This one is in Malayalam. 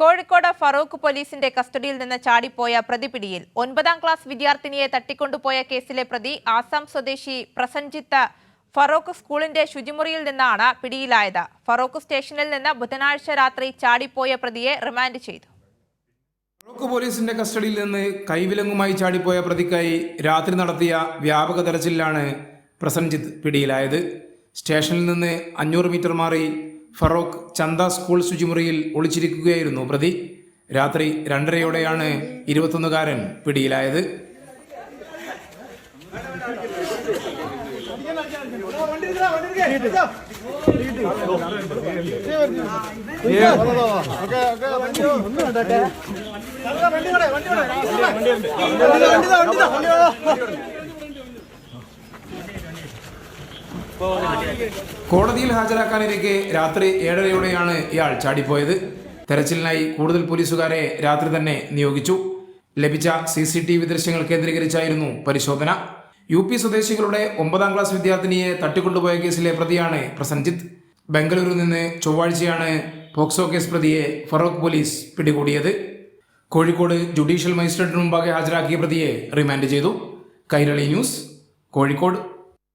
കോഴിക്കോട് ഫറൂഖ് പോലീസിന്റെ കസ്റ്റഡിയിൽ നിന്ന് ചാടിപ്പോയ പ്രതി പിടിയിൽ. 9ാം ക്ലാസ് വിദ്യാർത്ഥിനിയെ തട്ടിക്കൊണ്ടുപോയ കേസിലെ പ്രതി ആസാം സ്വദേശി പ്രസൻജിത്ത് ഫറൂഖ് സ്കൂളിന്റെ ശുചിമുറിയിൽ നിന്നാണ് പിടിയിലായത്. ഫറൂഖ് സ്റ്റേഷനിൽ നിന്ന് ബുധനാഴ്ച രാത്രി ചാടിപ്പോയ പ്രതിയെ റിമാൻഡ് ചെയ്തു. ഫറൂഖ് പോലീസിന്റെ കസ്റ്റഡിയിൽ നിന്ന് കൈവിലങ്ങുമായി ചാടിപ്പോയ പ്രതിക്കായി രാത്രി നടത്തിയ വ്യാപക തെരച്ചിലാണ് പ്രസൻജിത്ത് പിടിയിലായത്. സ്റ്റേഷനിൽ നിന്ന് 500 മീറ്റർ മാറി ഫറൂഖ് ചന്ദ സ്കൂൾ ശുചിമുറിയിൽ ഒളിച്ചിരിക്കുകയായിരുന്നു പ്രതി. രാത്രി 2:30യോടെയാണ് 21-കാരൻ പിടിയിലായത്. കോടതിയിൽ ഹാജരാക്കാനിരിക്കെ രാത്രി 7:30യോടെയാണ് ഇയാൾ ചാടിപ്പോയത്. തെരച്ചിലിനായി കൂടുതൽ പോലീസുകാരെ രാത്രി തന്നെ നിയോഗിച്ചു. ലഭിച്ച CCTV ദൃശ്യങ്ങൾ കേന്ദ്രീകരിച്ചായിരുന്നു പരിശോധന. UP സ്വദേശികളുടെ 9ാം ക്ലാസ് വിദ്യാർത്ഥിനിയെ തട്ടിക്കൊണ്ടുപോയ കേസിലെ പ്രതിയാണ് പ്രസൻജിത്ത്. ബംഗളൂരുവിൽ നിന്ന് ചൊവ്വാഴ്ചയാണ് പോക്സോ കേസ് പ്രതിയെ ഫറൂഖ് പോലീസ് പിടികൂടിയത്. കോഴിക്കോട് ജുഡീഷ്യൽ മജിസ്ട്രേറ്റിന് മുമ്പാകെ ഹാജരാക്കിയ പ്രതിയെ റിമാൻഡ് ചെയ്തു. കൈരളി ന്യൂസ്, കോഴിക്കോട്.